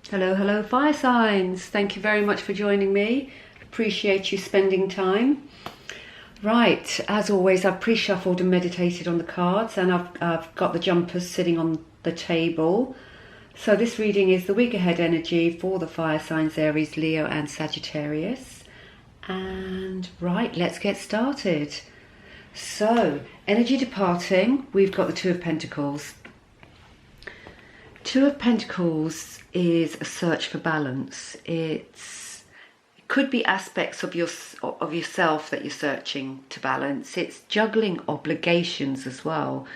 Hello, hello, fire signs. Thank you very much for joining me. Appreciate you spending time. Right, as always, I've pre-shuffled and meditated on the cards, and I've got the jumpers sitting on the table. So this reading is the week ahead energy for the fire signs Aries, Leo and Sagittarius. And right, let's get started. So, energy departing, we've got the Two of Pentacles. Two of Pentacles is a search for balance. It could be aspects of yourself that you're searching to balance. It's juggling obligations as well.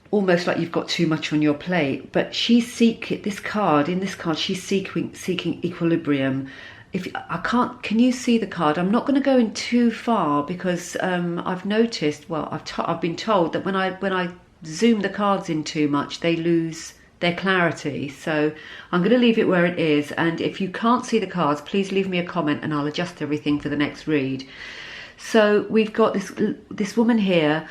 Almost like you've got too much on your plate. But she's seeking this card. In this card, she's seeking equilibrium. Can you see the card? I'm not going to go in too far because I've noticed. Well, I've been told that when I zoom the cards in too much, they lose their clarity. So I'm going to leave it where it is, and if you can't see the cards, please leave me a comment and I'll adjust everything for the next read. So we've got this woman here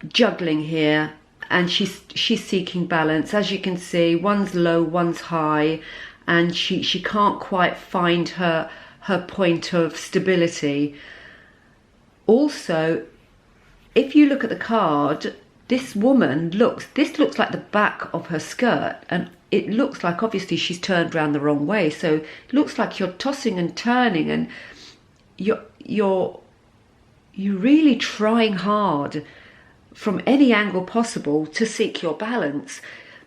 juggling here, and she's seeking balance. As you can see, one's low, one's high, and she can't quite find her point of stability. Also, if you look at the card, this looks like the back of her skirt, and it looks like obviously she's turned around the wrong way. So it looks like you're tossing and turning, and you're really trying hard from any angle possible to seek your balance.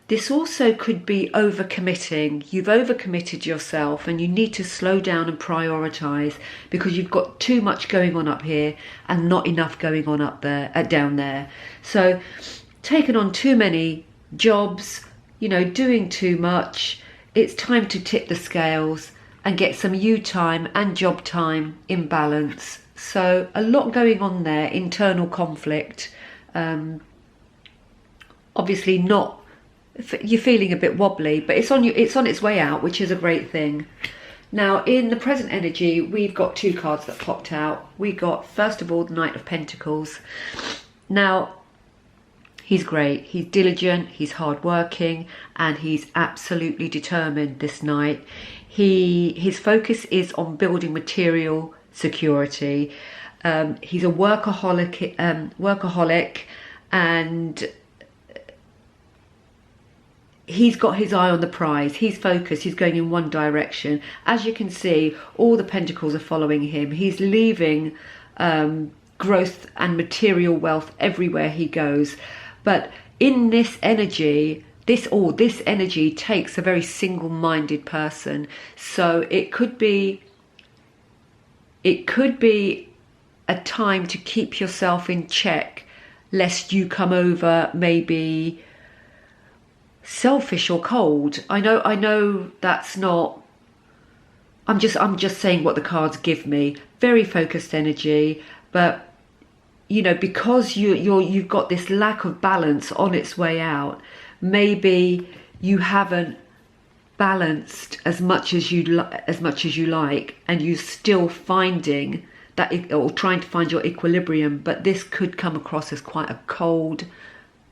This also could be overcommitting. You've overcommitted yourself and you need to slow down and prioritize because you've got too much going on up here and not enough going on up there, down there. So taking on too many jobs, doing too much. It's time to tip the scales and get some you time and job time in balance. So a lot going on there, internal conflict. Obviously not. You're feeling a bit wobbly, but it's on its way out, which is a great thing. Now, in the present energy, we've got two cards that popped out. We got, first of all, the Knight of Pentacles. Now, he's great. He's diligent, he's hardworking, and he's absolutely determined, this knight. His focus is on building material security. He's a workaholic, and he's got his eye on the prize. He's focused. He's going in one direction. As you can see, all the pentacles are following him. He's leaving growth and material wealth everywhere he goes. But in this energy, this energy takes a very single-minded person. So it could be a time to keep yourself in check, lest you come over maybe selfish or cold. I know that's not. I'm just saying what the cards give me. Very focused energy, but because you've got this lack of balance on its way out. Maybe you haven't balanced as much as you like, and you're still finding that, or trying to find your equilibrium. But this could come across as quite a cold,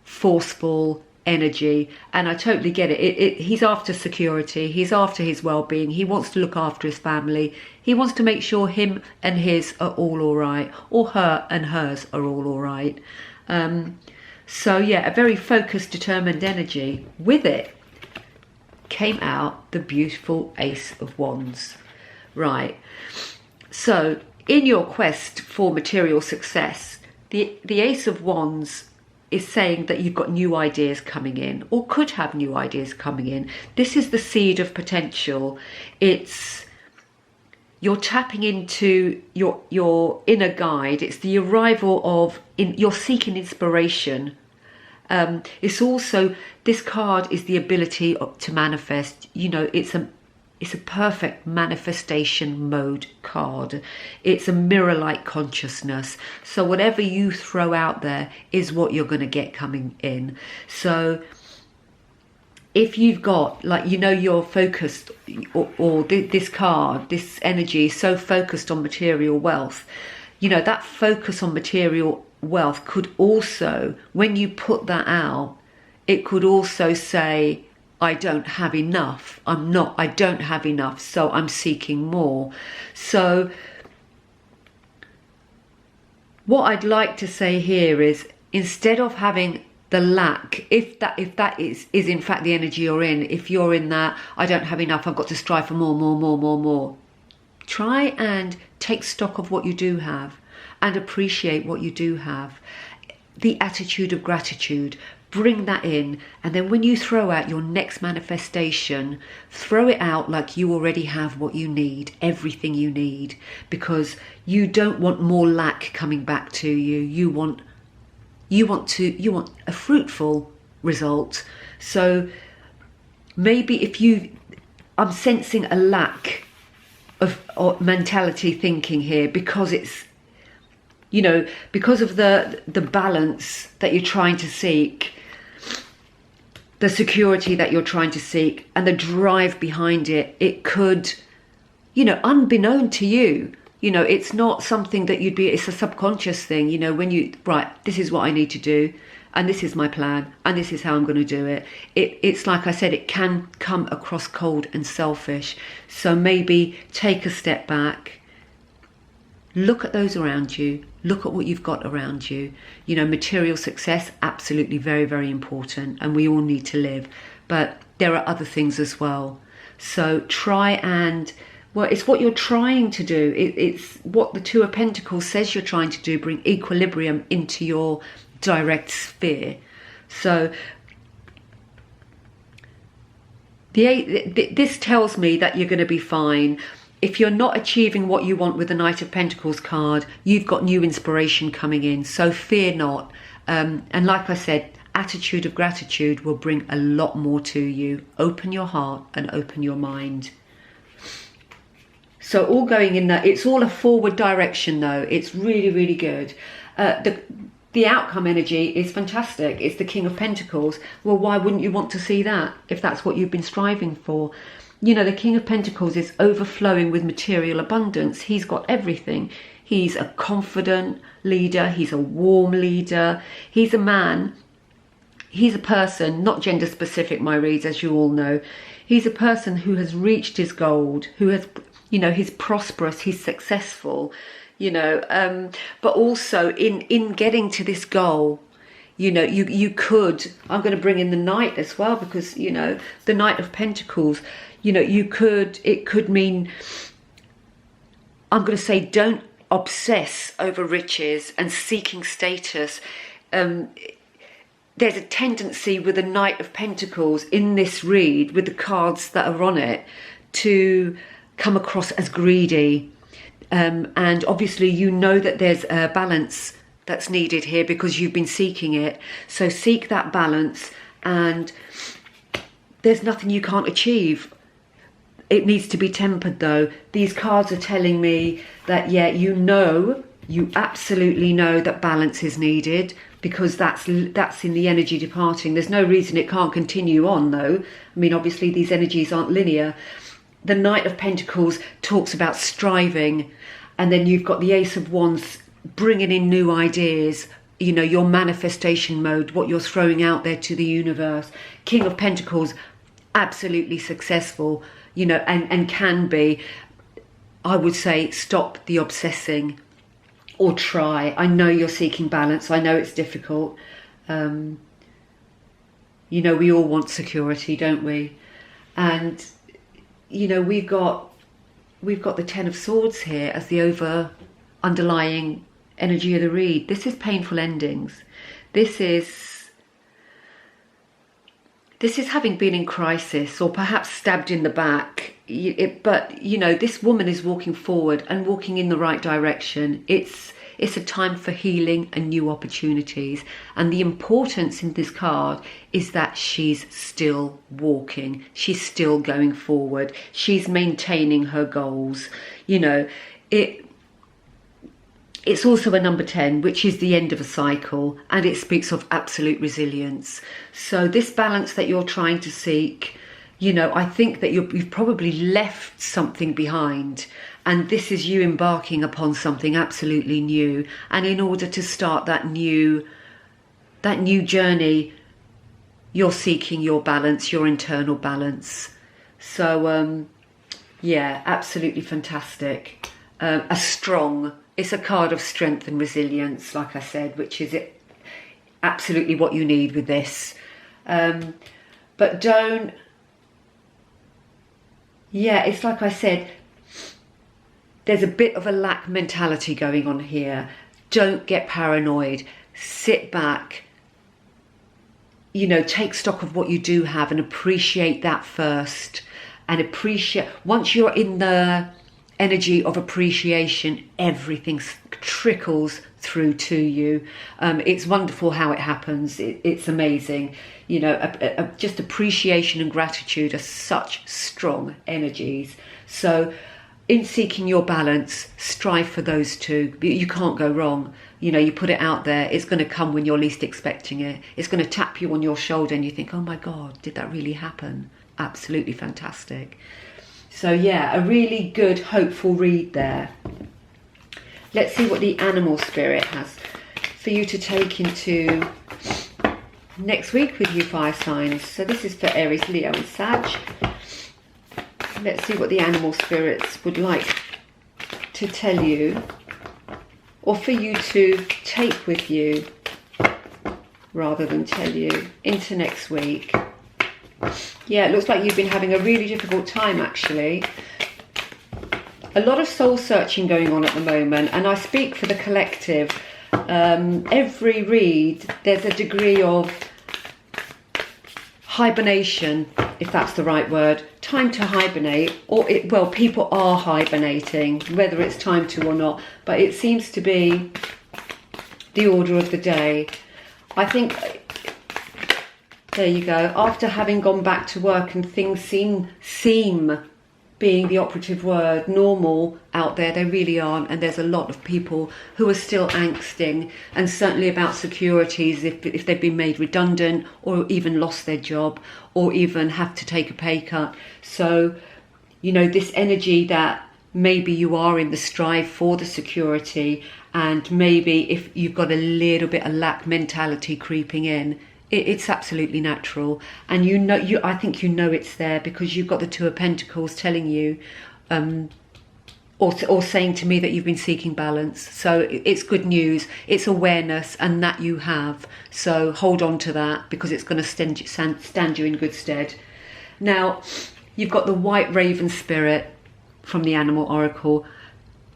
forceful energy, and I totally get it. He's after security, he's after his well-being, he wants to look after his family, he wants to make sure him and his are all right, or her and hers are all right. So yeah, a very focused, determined energy. With it came out the beautiful Ace of Wands. Right, so in your quest for material success, the Ace of Wands is saying that you've got new ideas coming in, or could have new ideas coming in. This is the seed of potential. You're tapping into your inner guide. It's the arrival of, you're seeking inspiration. It's also, this card is the ability to manifest. It's a perfect manifestation mode card. It's a mirror-like consciousness. So whatever you throw out there is what you're going to get coming in. So if you've got, you're focused, or this card, this energy is so focused on material wealth, that focus on material wealth could also, when you put that out, it could also say, I don't have enough. I don't have enough, so I'm seeking more. So what I'd like to say here is, instead of having the lack, if that is in fact the energy you're in, if you're in that, I don't have enough, I've got to strive for more, try and take stock of what you do have and appreciate what you do have. The attitude of gratitude, bring that in, and then when you throw out your next manifestation, throw it out like you already have what you need, everything you need, because you don't want more lack coming back to you. You want a fruitful result. So maybe I'm sensing a lack of mentality thinking here, because it's, because of the balance that you're trying to seek, the security that you're trying to seek, and the drive behind it. It could, unbeknown to you, it's not something that it's a subconscious thing, when right, this is what I need to do, and this is my plan, and this is how I'm going to do it. It's like I said, it can come across cold and selfish. So maybe take a step back, look at those around you, look at what you've got around you. Material success, absolutely very, very important, and we all need to live. But there are other things as well. So try and, it's what you're trying to do. It's what the Two of Pentacles says you're trying to do, bring equilibrium into your direct sphere. So this tells me that you're going to be fine. If you're not achieving what you want with the Knight of Pentacles card, you've got new inspiration coming in. So fear not. And like I said, attitude of gratitude will bring a lot more to you. Open your heart and open your mind. So all going in that, it's all a forward direction though. It's really, really good. The outcome energy is fantastic. It's the King of Pentacles. Well, why wouldn't you want to see that if that's what you've been striving for? The King of Pentacles is overflowing with material abundance. He's got everything. He's a confident leader. He's a warm leader. He's a man. He's a person, not gender specific, my reads, as you all know. He's a person who has reached his goal, who has, he's prosperous, he's successful, but also in getting to this goal, you could, I'm going to bring in the Knight as well, because, the Knight of Pentacles, it could mean, I'm going to say, don't obsess over riches and seeking status. There's a tendency with the Knight of Pentacles in this read, with the cards that are on it, to come across as greedy. And obviously, that there's a balance that's needed here because you've been seeking it. So seek that balance, and there's nothing you can't achieve. It needs to be tempered though. These cards are telling me that, you absolutely know that balance is needed, because that's in the energy departing. There's no reason it can't continue on though. I mean, obviously these energies aren't linear. The Knight of Pentacles talks about striving, and then you've got the Ace of Wands bringing in new ideas, your manifestation mode, what you're throwing out there to the universe. King of Pentacles, absolutely successful, and can be. I would say stop the obsessing, or try. I know you're seeking balance. I know it's difficult. We all want security, don't we? And we've got the Ten of Swords here as the underlying energy of the read. This is painful endings. This is having been in crisis, or perhaps stabbed in the back. But this woman is walking forward and walking in the right direction. It's a time for healing and new opportunities. And the importance in this card is that she's still walking. She's still going forward. She's maintaining her goals. It's also a number 10, which is the end of a cycle, and it speaks of absolute resilience. So this balance that you're trying to seek, I think that you've probably left something behind, and this is you embarking upon something absolutely new. And in order to start that new journey, you're seeking your balance, your internal balance. So yeah, absolutely fantastic. It's a card of strength and resilience, like I said, which is absolutely what you need with this. But don't, yeah, it's like I said, there's a bit of a lack mentality going on here. Don't get paranoid. Sit back, you know, take stock of what you do have and appreciate that first. And appreciate, once you're in the energy of appreciation, everything trickles through to you. It's wonderful how it happens. It's amazing. You know, just appreciation and gratitude are such strong energies. So in seeking your balance, strive for those two. You can't go wrong. You know, you put it out there, it's going to come when you're least expecting it. It's going to tap you on your shoulder and you think, oh my God, did that really happen? Absolutely fantastic. So yeah, a really good, hopeful read there. Let's see what the animal spirit has for you to take into next week with you fire signs. So this is for Aries, Leo and Sag. Let's see what the animal spirits would like to tell you, or for you to take with you rather than tell you, into next week. Yeah, it looks like you've been having a really difficult time, actually. A lot of soul searching going on at the moment, and I speak for the collective. Every read, there's a degree of hibernation, if that's the right word. Time to hibernate, or well, people are hibernating, whether it's time to or not, but it seems to be the order of the day. I think, there you go, after having gone back to work and things seem being the operative word, normal out there, they really aren't, and there's a lot of people who are still angsting, and certainly about securities, if they've been made redundant or even lost their job or even have to take a pay cut. So, you know, this energy that maybe you are in the strive for the security, and maybe if you've got a little bit of lack mentality creeping in, it's absolutely natural, and you know, I think you know it's there because you've got the Two of Pentacles telling you, or saying to me that you've been seeking balance. So it's good news. It's awareness, and that you have. So hold on to that because it's going to stand you in good stead. Now, you've got the White Raven spirit from the Animal Oracle.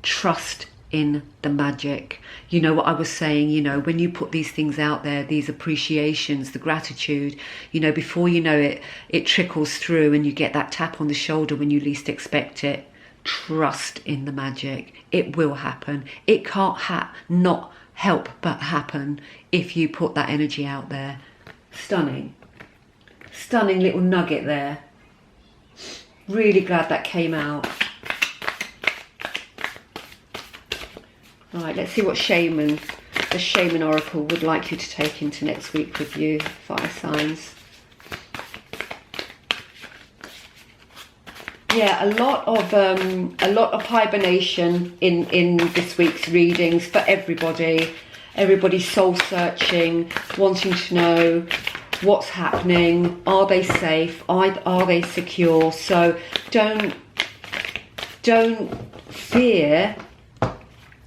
Trust in the magic. You know what I was saying, you know, when you put these things out there, these appreciations, the gratitude, you know, before you know it, it trickles through and you get that tap on the shoulder when you least expect it. Trust in the magic. It will happen. It can't not help but happen if you put that energy out there. Stunning. Stunning little nugget there. Really glad that came out. Right, let's see what Shaman, the Shaman Oracle, would like you to take into next week with you, fire signs. Yeah, a lot of hibernation in this week's readings for everybody. Everybody's soul searching, wanting to know what's happening. Are they safe? Are they secure? So don't fear.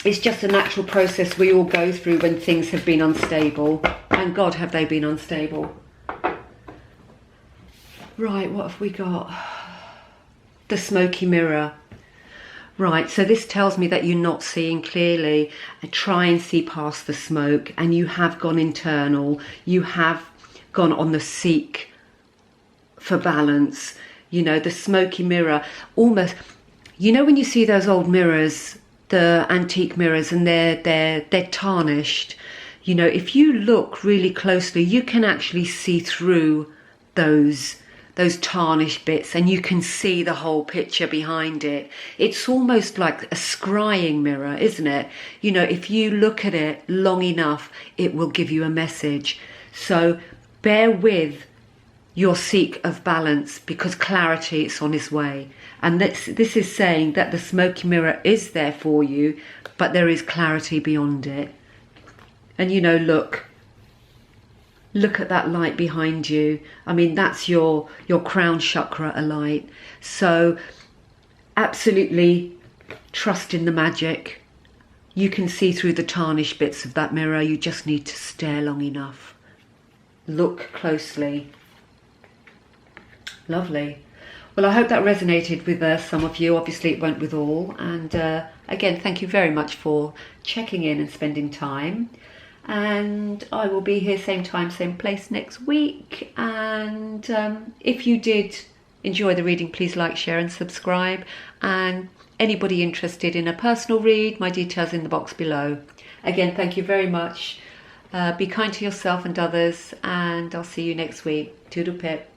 It's just a natural process we all go through when things have been unstable. And God, have they been unstable. Right, what have we got? The smoky mirror. Right, so this tells me that you're not seeing clearly. And try and see past the smoke. And you have gone internal. You have gone on the seek for balance. You know, the smoky mirror. Almost, you know when you see those old mirrors, the antique mirrors, and they're tarnished, you know, if you look really closely, you can actually see through those tarnished bits, and you can see the whole picture behind it. It's almost like a scrying mirror, isn't it? You know, if you look at it long enough, it will give you a message. So bear with your seek of balance, because clarity is on its way. And this is saying that the smoky mirror is there for you, but there is clarity beyond it. And you know, look look at that light behind you. I mean, that's your crown chakra alight. So absolutely trust in the magic. You can see through the tarnished bits of that mirror. You just need to stare long enough. Look closely. Lovely. Well, I hope that resonated with some of you. Obviously, it won't with all. And again, thank you very much for checking in and spending time. And I will be here same time, same place next week. And if you did enjoy the reading, please like, share and subscribe. And anybody interested in a personal read, my details in the box below. Again, thank you very much. Be kind to yourself and others, and I'll see you next week. Toodle pip.